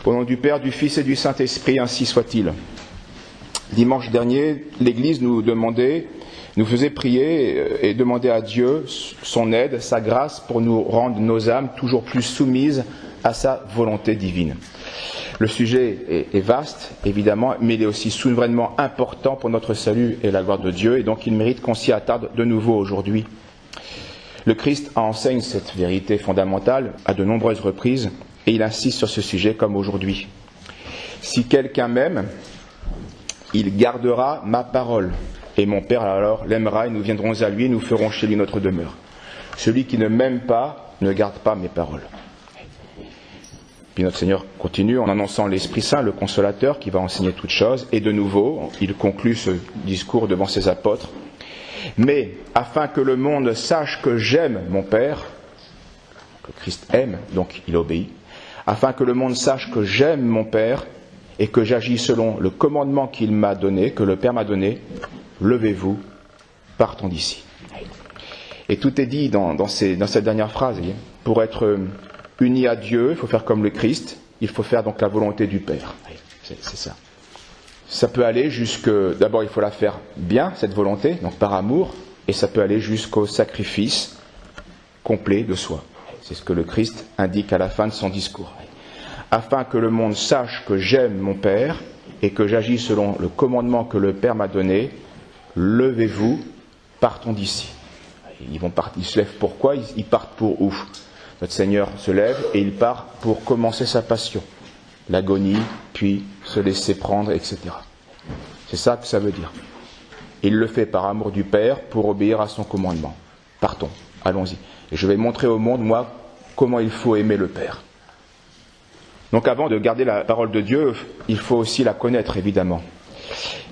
Au nom du Père, du Fils et du Saint-Esprit, ainsi soit-il. Dimanche dernier, l'Église nous faisait prier et demander à Dieu son aide, sa grâce pour nous rendre nos âmes toujours plus soumises à sa volonté divine. Le sujet est vaste, évidemment, mais il est aussi souverainement important pour notre salut et la gloire de Dieu, et donc il mérite qu'on s'y attarde de nouveau aujourd'hui. Le Christ enseigne cette vérité fondamentale à de nombreuses reprises, et il insiste sur ce sujet comme aujourd'hui. Si quelqu'un m'aime, il gardera ma parole, et mon Père alors l'aimera, et nous viendrons à lui, et nous ferons chez lui notre demeure. Celui qui ne m'aime pas ne garde pas mes paroles. Puis notre Seigneur continue en annonçant l'Esprit Saint, le Consolateur, qui va enseigner toutes choses, et de nouveau, il conclut ce discours devant ses apôtres. Mais afin que le monde sache que j'aime mon Père, que Christ aime, donc il obéit, afin que le monde sache que j'aime mon Père et que j'agis selon le commandement qu'il m'a donné, que le Père m'a donné, levez-vous, partons d'ici. Et tout est dit dans cette dernière phrase. Pour être uni à Dieu, il faut faire comme le Christ, il faut faire donc la volonté du Père. C'est ça. Ça peut aller d'abord il faut la faire bien, cette volonté, donc par amour, et ça peut aller jusqu'au sacrifice complet de soi. C'est ce que le Christ indique à la fin de son discours. Afin que le monde sache que j'aime mon Père et que j'agis selon le commandement que le Père m'a donné, levez-vous, partons d'ici. Ils se lèvent pourquoi ? Ils partent pour où ? Notre Seigneur se lève et il part pour commencer sa passion, l'agonie, puis se laisser prendre, etc. C'est ça que ça veut dire. Il le fait par amour du Père pour obéir à son commandement. Partons, allons-y. Et je vais montrer au monde, moi, comment il faut aimer le Père. Donc avant de garder la parole de Dieu, il faut aussi la connaître, évidemment.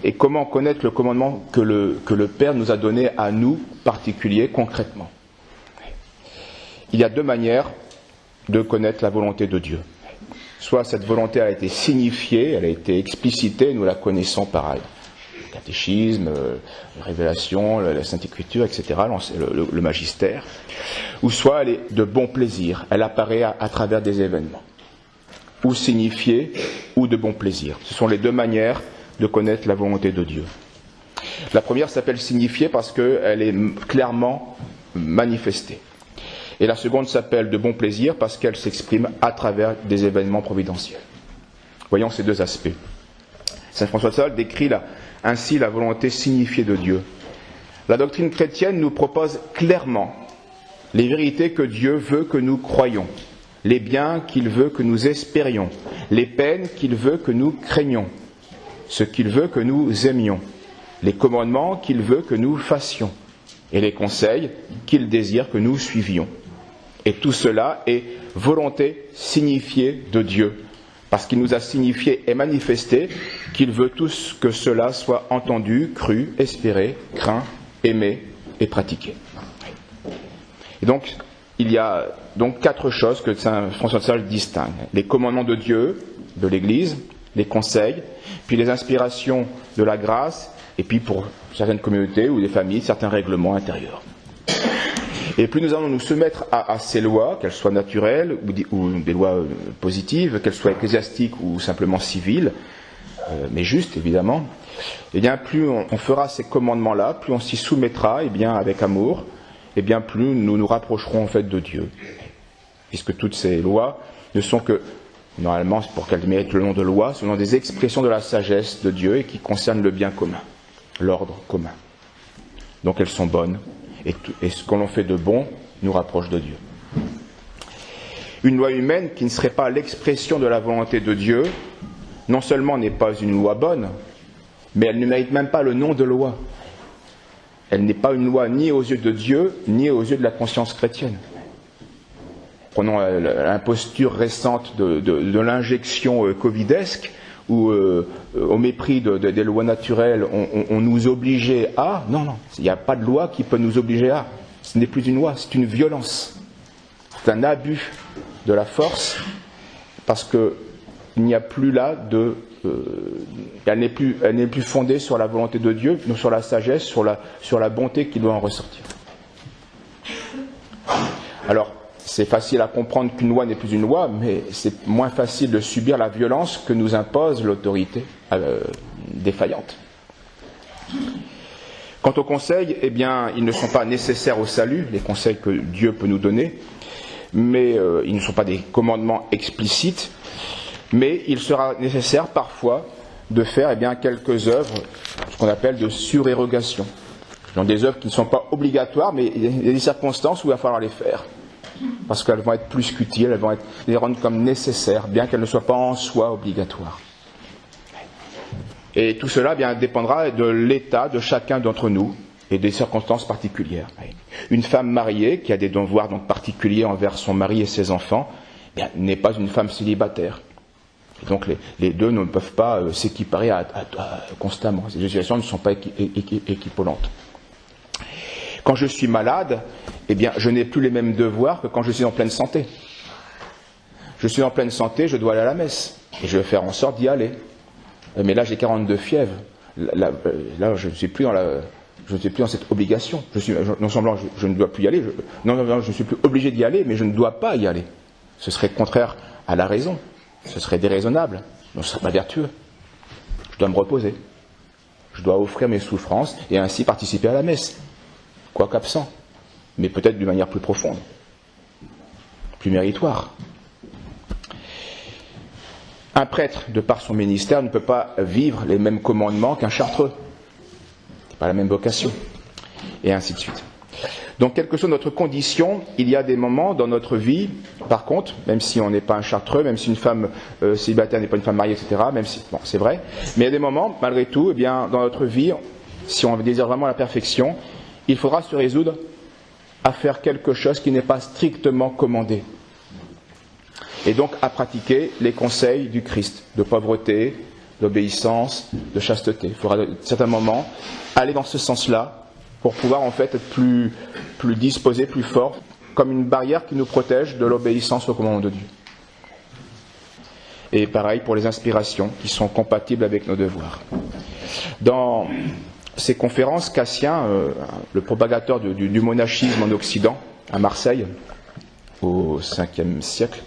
Et comment connaître le commandement que le Père nous a donné à nous, particuliers, concrètement ? Il y a deux manières de connaître la volonté de Dieu. Soit cette volonté a été signifiée, elle a été explicitée, nous la connaissons par le catéchisme, la révélation, la Sainte Écriture, etc., le magistère. Ou soit elle est de bon plaisir, elle apparaît à travers des événements. Ou signifiée, ou de bon plaisir. Ce sont les deux manières de connaître la volonté de Dieu. La première s'appelle signifiée parce qu'elle est clairement manifestée. Et la seconde s'appelle de bon plaisir parce qu'elle s'exprime à travers des événements providentiels. Voyons ces deux aspects. Saint François de Sales décrit ainsi la volonté signifiée de Dieu. La doctrine chrétienne nous propose clairement les vérités que Dieu veut que nous croyions, les biens qu'il veut que nous espérions, les peines qu'il veut que nous craignions, ce qu'il veut que nous aimions, les commandements qu'il veut que nous fassions, et les conseils qu'il désire que nous suivions. Et tout cela est volonté signifiée de Dieu, parce qu'il nous a signifié et manifesté qu'il veut tous que cela soit entendu, cru, espéré, craint, aimé et pratiqué. Et donc, il y a donc quatre choses que Saint François de Sales distingue. Les commandements de Dieu, de l'Église, les conseils, puis les inspirations de la grâce, et puis pour certaines communautés ou des familles, certains règlements intérieurs. Et plus nous allons nous soumettre à ces lois, qu'elles soient naturelles ou des lois positives, qu'elles soient ecclésiastiques ou simplement civiles, mais justes évidemment, et bien plus on fera ces commandements-là, plus on s'y soumettra, et bien avec amour, et bien plus nous nous rapprocherons en fait de Dieu. Puisque toutes ces lois ne sont que, normalement, pour qu'elles méritent le nom de loi, ce sont des expressions de la sagesse de Dieu et qui concernent le bien commun, l'ordre commun. Donc elles sont bonnes. Et ce qu'on fait de bon nous rapproche de Dieu. Une loi humaine qui ne serait pas l'expression de la volonté de Dieu, non seulement n'est pas une loi bonne, mais elle ne mérite même pas le nom de loi. Elle n'est pas une loi ni aux yeux de Dieu, ni aux yeux de la conscience chrétienne. Prenons l'imposture récente de l'injection covidesque, où au mépris des lois naturelles, on nous obligeait à... Non, il n'y a pas de loi qui peut nous obliger à. Ce n'est plus une loi, c'est une violence. C'est un abus de la force, parce qu'il n'y a plus là de... elle n'est plus fondée sur la volonté de Dieu, mais sur la sagesse, sur la bonté qui doit en ressortir. Alors, c'est facile à comprendre qu'une loi n'est plus une loi, mais c'est moins facile de subir la violence que nous impose l'autorité défaillante. Quant aux conseils, eh bien, ils ne sont pas nécessaires au salut, les conseils que Dieu peut nous donner, mais ils ne sont pas des commandements explicites, mais il sera nécessaire parfois de faire quelques œuvres, ce qu'on appelle de surérogation. Donc des œuvres qui ne sont pas obligatoires, mais il y a des circonstances où il va falloir les faire. Parce qu'elles vont être plus qu'utiles, elles vont les rendre comme nécessaires, bien qu'elles ne soient pas en soi obligatoires. Et tout cela dépendra de l'état de chacun d'entre nous et des circonstances particulières. Une femme mariée, qui a des devoirs donc particuliers envers son mari et ses enfants, n'est pas une femme célibataire. Et donc les deux ne peuvent pas s'équiparer constamment. Ces situations ne sont pas équivalentes. Quand je suis malade, je n'ai plus les mêmes devoirs que quand je suis en pleine santé. Je suis en pleine santé, je dois aller à la messe. Et je vais faire en sorte d'y aller. Mais là, j'ai 42 fièvres. Là, je ne suis plus dans cette obligation. Non seulement je ne dois plus y aller, je ne suis plus obligé d'y aller, mais je ne dois pas y aller. Ce serait contraire à la raison. Ce serait déraisonnable. Donc, ce ne serait pas vertueux. Je dois me reposer. Je dois offrir mes souffrances et ainsi participer à la messe. Quoique absent, mais peut-être d'une manière plus profonde, plus méritoire. Un prêtre, de par son ministère, ne peut pas vivre les mêmes commandements qu'un chartreux. Ce n'est pas la même vocation. Et ainsi de suite. Donc, quelle que soit notre condition, il y a des moments dans notre vie, par contre, même si on n'est pas un chartreux, même si une femme célibataire n'est pas une femme mariée, etc., même si, bon, c'est vrai, mais il y a des moments, malgré tout, dans notre vie, si on désire vraiment la perfection, il faudra se résoudre à faire quelque chose qui n'est pas strictement commandé. Et donc à pratiquer les conseils du Christ, de pauvreté, d'obéissance, de chasteté. Il faudra à certains moments aller dans ce sens-là pour pouvoir en fait être plus disposé, plus fort, comme une barrière qui nous protège de l'obéissance au commandement de Dieu. Et pareil pour les inspirations qui sont compatibles avec nos devoirs. Dans ces conférences, Cassien, le propagateur du monachisme en Occident, à Marseille, au 5e siècle,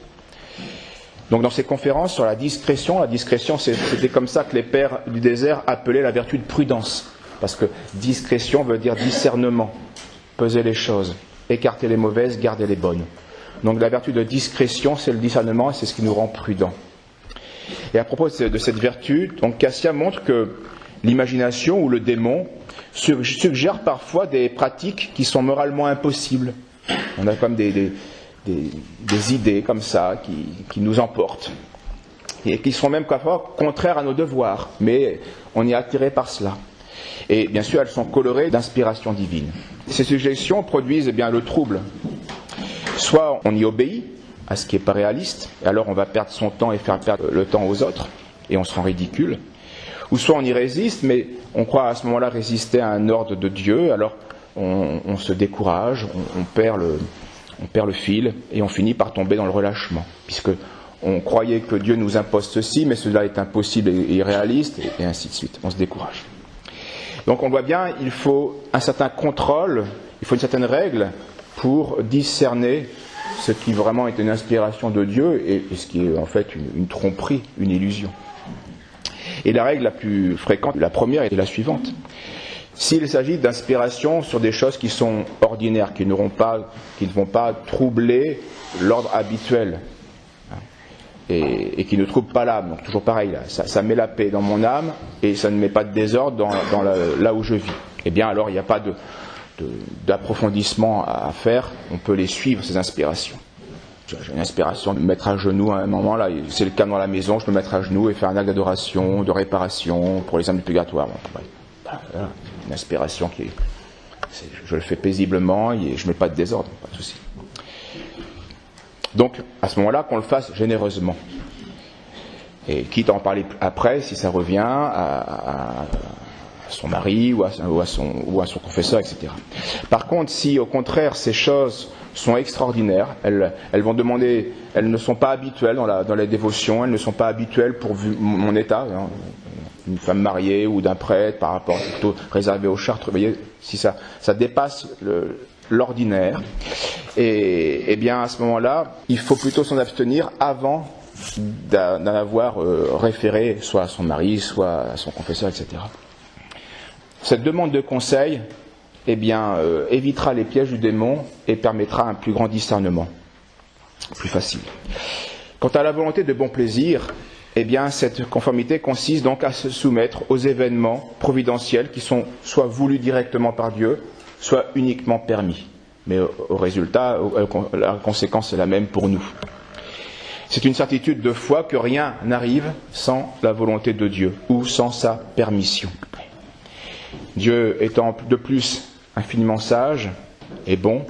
donc dans ces conférences sur la discrétion c'était comme ça que les pères du désert appelaient la vertu de prudence, parce que discrétion veut dire discernement, peser les choses, écarter les mauvaises, garder les bonnes. Donc la vertu de discrétion, c'est le discernement et c'est ce qui nous rend prudents. Et à propos de cette vertu, donc Cassien montre que l'imagination ou le démon suggère parfois des pratiques qui sont moralement impossibles. On a comme des idées comme ça qui nous emportent et qui sont même parfois contraires à nos devoirs, mais on est attiré par cela. Et bien sûr, elles sont colorées d'inspiration divine. Ces suggestions produisent le trouble. Soit on y obéit à ce qui n'est pas réaliste, et alors on va perdre son temps et faire perdre le temps aux autres, et on se rend ridicule. Ou soit on y résiste, mais on croit à ce moment-là résister à un ordre de Dieu, alors on se décourage, on perd le fil, et on finit par tomber dans le relâchement, puisque on croyait que Dieu nous impose ceci, mais cela est impossible et irréaliste, et ainsi de suite, on se décourage. Donc on voit bien, il faut un certain contrôle, il faut une certaine règle pour discerner ce qui vraiment est une inspiration de Dieu et ce qui est en fait une tromperie, une illusion. Et la règle la plus fréquente, la première, est la suivante. S'il s'agit d'inspiration sur des choses qui sont ordinaires, qui ne vont pas troubler l'ordre habituel, et qui ne troublent pas l'âme, donc toujours pareil, là, ça met la paix dans mon âme, et ça ne met pas de désordre là où je vis. Eh bien alors il n'y a pas d'approfondissement à faire, on peut les suivre, ces inspirations. J'ai une inspiration de me mettre à genoux à un moment, là, c'est le cas dans la maison, je peux me mettre à genoux et faire un acte d'adoration, de réparation pour les âmes du purgatoire. Voilà, une inspiration je le fais paisiblement et je ne mets pas de désordre, pas de souci. Donc, à ce moment-là, qu'on le fasse généreusement. Et quitte à en parler après, si ça revient à son mari ou à son confesseur, etc. Par contre, si au contraire ces choses sont extraordinaires, elles vont demander, elles ne sont pas habituelles dans les dévotions, elles ne sont pas habituelles pour mon état, une femme mariée ou d'un prêtre par rapport plutôt réservé aux chartres, vous voyez, si ça dépasse l'ordinaire. Et bien à ce moment-là, il faut plutôt s'en abstenir avant d'en avoir référé soit à son mari, soit à son confesseur, etc. Cette demande de conseil évitera les pièges du démon et permettra un plus grand discernement, plus facile. Quant à la volonté de bon plaisir, cette conformité consiste donc à se soumettre aux événements providentiels qui sont soit voulus directement par Dieu, soit uniquement permis. Mais au résultat, la conséquence est la même pour nous. C'est une certitude de foi que rien n'arrive sans la volonté de Dieu ou sans sa permission. Dieu étant de plus infiniment sage et bon,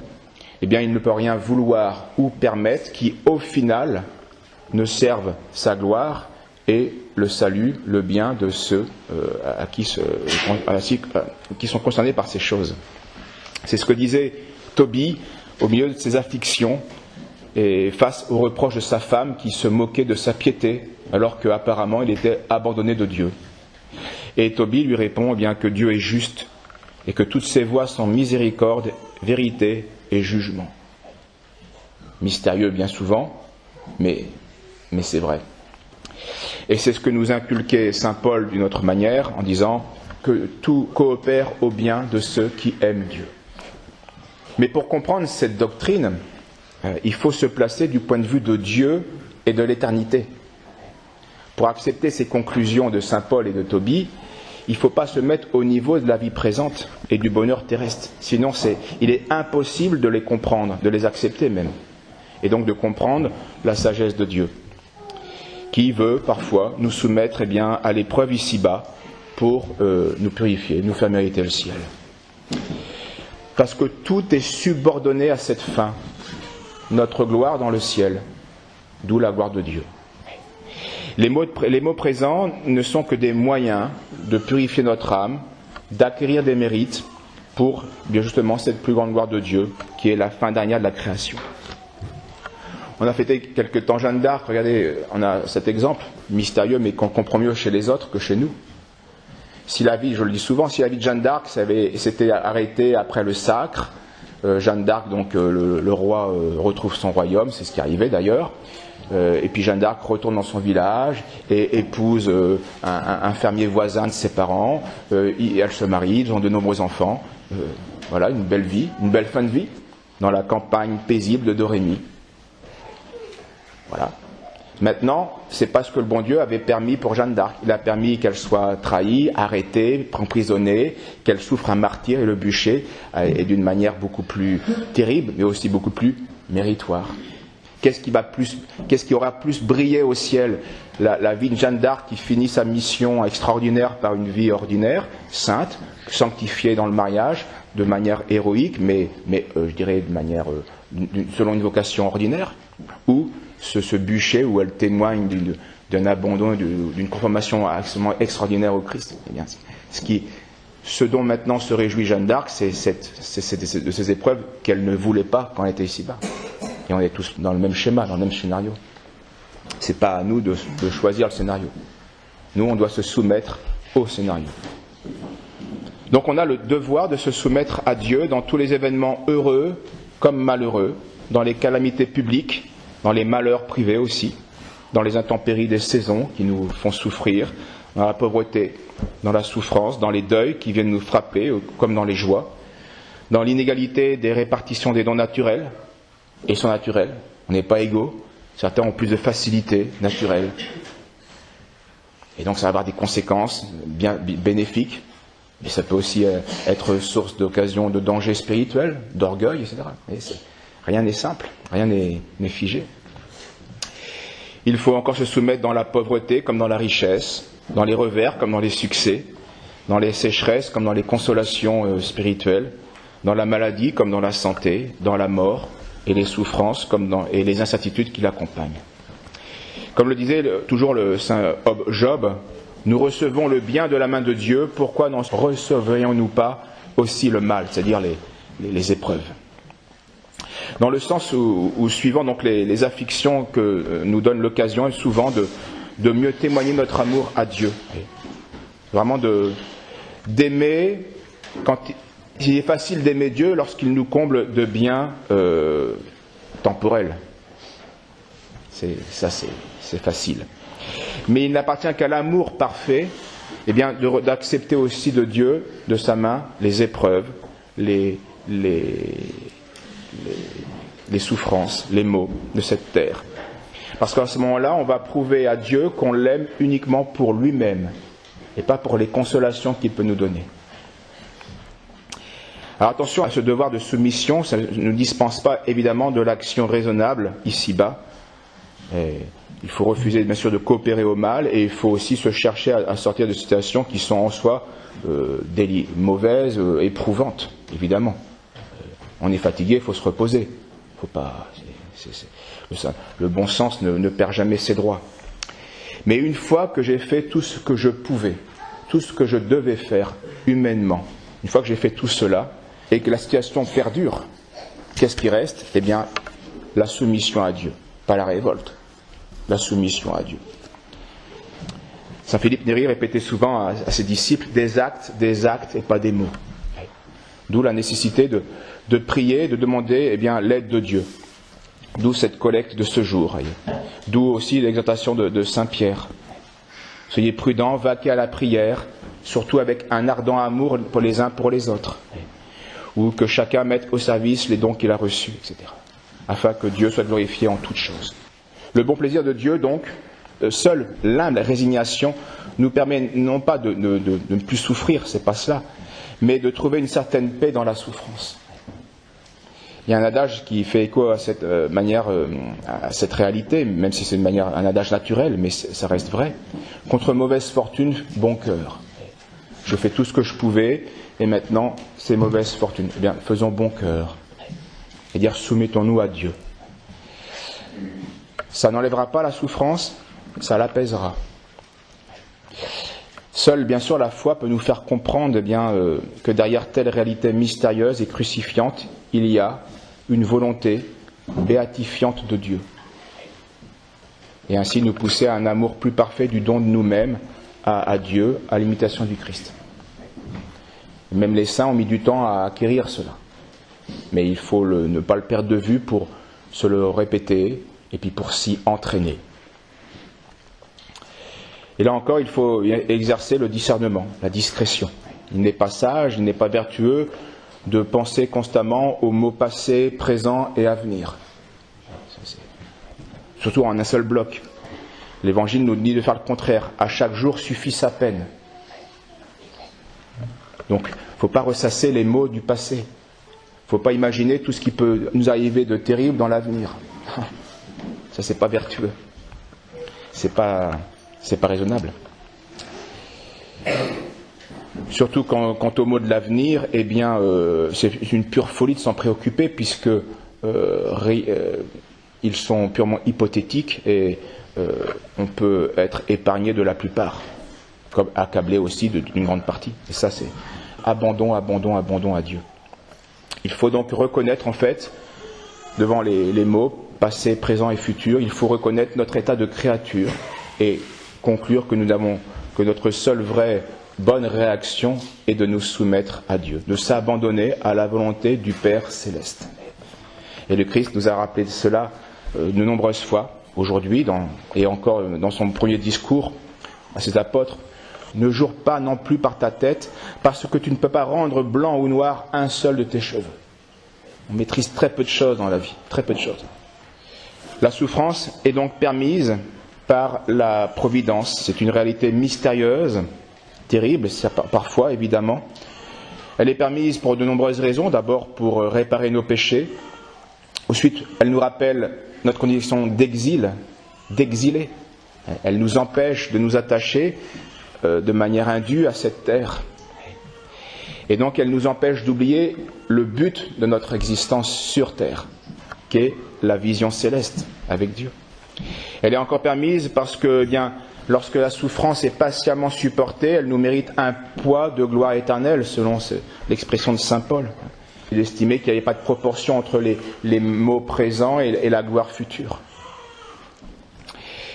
il ne peut rien vouloir ou permettre qui, au final, ne serve sa gloire et le salut, le bien de ceux qui sont concernés par ces choses. C'est ce que disait Tobie au milieu de ses afflictions et face aux reproches de sa femme qui se moquait de sa piété alors qu'apparemment il était abandonné de Dieu. Et Tobie lui répond que Dieu est juste et que toutes ses voies sont miséricorde, vérité et jugement. Mystérieux bien souvent, mais c'est vrai. Et c'est ce que nous inculquait saint Paul d'une autre manière en disant que tout coopère au bien de ceux qui aiment Dieu. Mais pour comprendre cette doctrine, il faut se placer du point de vue de Dieu et de l'éternité. Pour accepter ces conclusions de saint Paul et de Tobie, il ne faut pas se mettre au niveau de la vie présente et du bonheur terrestre. Sinon, il est impossible de les comprendre, de les accepter même. Et donc de comprendre la sagesse de Dieu, qui veut parfois nous soumettre à l'épreuve ici-bas pour nous purifier, nous faire mériter le ciel. Parce que tout est subordonné à cette fin, notre gloire dans le ciel, d'où la gloire de Dieu. Les mots présents ne sont que des moyens de purifier notre âme, d'acquérir des mérites pour bien justement cette plus grande gloire de Dieu, qui est la fin dernière de la création. On a fêté quelque temps Jeanne d'Arc, regardez, on a cet exemple mystérieux mais qu'on comprend mieux chez les autres que chez nous. Si la vie, je le dis souvent, si la vie de Jeanne d'Arc s'était arrêtée après le sacre, Jeanne d'Arc, donc le roi retrouve son royaume, c'est ce qui arrivait d'ailleurs, et puis Jeanne d'Arc retourne dans son village et épouse un fermier voisin de ses parents, elle se marie, ils ont de nombreux enfants, voilà, une belle vie, une belle fin de vie, dans la campagne paisible de Dorémy. Voilà. Maintenant, c'est pas ce que le bon Dieu avait permis pour Jeanne d'Arc. Il a permis qu'elle soit trahie, arrêtée, emprisonnée, qu'elle souffre un martyre et le bûcher, et d'une manière beaucoup plus terrible, mais aussi beaucoup plus méritoire. Qu'est-ce qui aura plus brillé au ciel ? La vie de Jeanne d'Arc qui finit sa mission extraordinaire par une vie ordinaire, sainte, sanctifiée dans le mariage, de manière héroïque, mais je dirais de manière selon une vocation ordinaire, ou ce bûcher où elle témoigne d'un abandon, d'une conformation absolument extraordinaire au Christ. Eh bien, ce dont maintenant se réjouit Jeanne d'Arc, c'est de ces épreuves qu'elle ne voulait pas quand elle était ici-bas. Et on est tous dans le même schéma, dans le même scénario. C'est pas à nous de choisir le scénario. Nous, on doit se soumettre au scénario. Donc on a le devoir de se soumettre à Dieu dans tous les événements heureux comme malheureux, dans les calamités publiques, dans les malheurs privés aussi, dans les intempéries des saisons qui nous font souffrir, dans la pauvreté, dans la souffrance, dans les deuils qui viennent nous frapper, comme dans les joies, dans l'inégalité des répartitions des dons naturels et surnaturels. On n'est pas égaux, certains ont plus de facilité naturelle. Et donc ça va avoir des conséquences bien bénéfiques, mais ça peut aussi être source d'occasion de danger spirituel, d'orgueil, etc. Et rien n'est simple, rien n'est figé. Il faut encore se soumettre dans la pauvreté comme dans la richesse, dans les revers comme dans les succès, dans les sécheresses comme dans les consolations spirituelles, dans la maladie comme dans la santé, dans la mort et les souffrances et les incertitudes qui l'accompagnent. Comme le disait toujours le saint Job, nous recevons le bien de la main de Dieu, pourquoi n'en recevrions-nous pas aussi le mal, c'est-à-dire les épreuves. Dans le sens où suivant donc les afflictions que nous donne l'occasion souvent de mieux témoigner notre amour à Dieu. Vraiment d'aimer Il est facile d'aimer Dieu lorsqu'il nous comble de biens temporels. C'est facile. Mais il n'appartient qu'à l'amour parfait, eh bien, d'accepter aussi de Dieu, de sa main, les épreuves, les souffrances, les maux de cette terre. Parce qu'à ce moment-là, on va prouver à Dieu qu'on l'aime uniquement pour lui-même et pas pour les consolations qu'il peut nous donner. Alors attention à ce devoir de soumission, ça ne nous dispense pas évidemment de l'action raisonnable ici-bas. Il faut refuser bien sûr de coopérer au mal et il faut aussi se chercher à sortir de situations qui sont en soi mauvaises, éprouvantes, évidemment. On est fatigué, il faut se reposer. Faut pas, le bon sens ne perd jamais ses droits. Mais une fois que j'ai fait tout ce que je pouvais, tout ce que je devais faire humainement, une fois que j'ai fait tout cela et que la situation perdure, qu'est-ce qui reste ? Eh bien, la soumission à Dieu, pas la révolte. La soumission à Dieu. Saint Philippe Néri répétait souvent à ses disciples des actes et pas des mots. D'où la nécessité de prier, de demander eh bien, l'aide de Dieu. D'où cette collecte de ce jour. D'où aussi l'exhortation de Saint Pierre. Soyez prudents, vaquez à la prière, surtout avec un ardent amour pour les uns pour les autres. Ou que chacun mette au service les dons qu'il a reçus, etc. Afin que Dieu soit glorifié en toutes choses. Le bon plaisir de Dieu, donc, seule l'humble résignation nous permet non pas de ne plus souffrir, c'est pas cela, mais de trouver une certaine paix dans la souffrance. Il y a un adage qui fait écho à cette manière, à cette réalité, même si c'est un adage naturel, mais ça reste vrai. Contre mauvaise fortune, bon cœur. Je fais tout ce que je pouvais, et maintenant, c'est mauvaise fortune. Eh bien, faisons bon cœur. Et dire, soumettons-nous à Dieu. Ça n'enlèvera pas la souffrance, ça l'apaisera. Seule, bien sûr, la foi peut nous faire comprendre que derrière telle réalité mystérieuse et crucifiante, il y a une volonté béatifiante de Dieu. Et ainsi nous pousser à un amour plus parfait du don de nous-mêmes à Dieu, à l'imitation du Christ. Même les saints ont mis du temps à acquérir cela. Mais il faut ne pas le perdre de vue pour se le répéter, et puis pour s'y entraîner. Et là encore, il faut exercer le discernement, la discrétion. Il n'est pas sage, il n'est pas vertueux de penser constamment aux mots passés, présents et à venir. Surtout en un seul bloc. L'Évangile nous dit de faire le contraire. À chaque jour suffit sa peine. Donc, il ne faut pas ressasser les mots du passé. Il ne faut pas imaginer tout ce qui peut nous arriver de terrible dans l'avenir. Ça, c'est pas vertueux. C'est pas raisonnable. Surtout quant aux mots de l'avenir, eh bien, c'est une pure folie de s'en préoccuper puisque ils sont purement hypothétiques et on peut être épargné de la plupart, comme accablé aussi d'une grande partie. Et ça, c'est abandon à Dieu. Il faut donc reconnaître en fait, devant les mots passé, présent et futur, il faut reconnaître notre état de créature et conclure que notre seule vraie bonne réaction est de nous soumettre à Dieu, de s'abandonner à la volonté du Père céleste. Et le Christ nous a rappelé cela de nombreuses fois, aujourd'hui, et encore dans son premier discours à ses apôtres. Ne jure pas non plus par ta tête, parce que tu ne peux pas rendre blanc ou noir un seul de tes cheveux. On maîtrise très peu de choses dans la vie, très peu de choses. La souffrance est donc permise par la providence. C'est une réalité mystérieuse, terrible, parfois évidemment. Elle est permise pour de nombreuses raisons. D'abord pour réparer nos péchés. Ensuite, elle nous rappelle notre condition d'exilé. Elle nous empêche de nous attacher de manière indue à cette terre. Et donc elle nous empêche d'oublier le but de notre existence sur terre, qui est la vision céleste avec Dieu. Elle est encore permise parce que, lorsque la souffrance est patiemment supportée, elle nous mérite un poids de gloire éternelle, selon l'expression de saint Paul. Il estimait qu'il n'y avait pas de proportion entre les maux présents et la gloire future.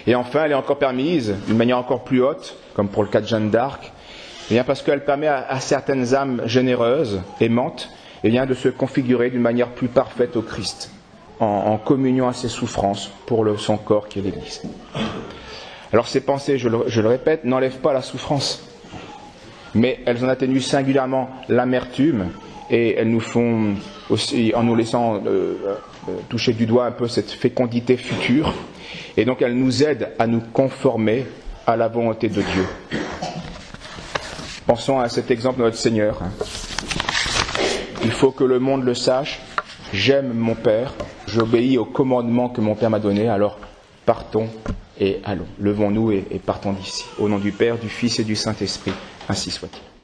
Et enfin, elle est encore permise, d'une manière encore plus haute, comme pour le cas de Jeanne d'Arc, Eh bien, parce qu'elle permet à certaines âmes généreuses, aimantes, eh bien, de se configurer d'une manière plus parfaite au Christ, en communion à ses souffrances pour son corps qui est l'Église. Alors ces pensées, je le répète, n'enlèvent pas la souffrance, mais elles en atténuent singulièrement l'amertume, et elles nous font aussi, en nous laissant toucher du doigt un peu cette fécondité future, et donc elles nous aident à nous conformer à la volonté de Dieu. Pensons à cet exemple de notre Seigneur. Il faut que le monde le sache, j'aime mon Père, j'obéis aux commandements que mon Père m'a donnés, alors partons et allons. Levons-nous et partons d'ici. Au nom du Père, du Fils et du Saint-Esprit, ainsi soit-il.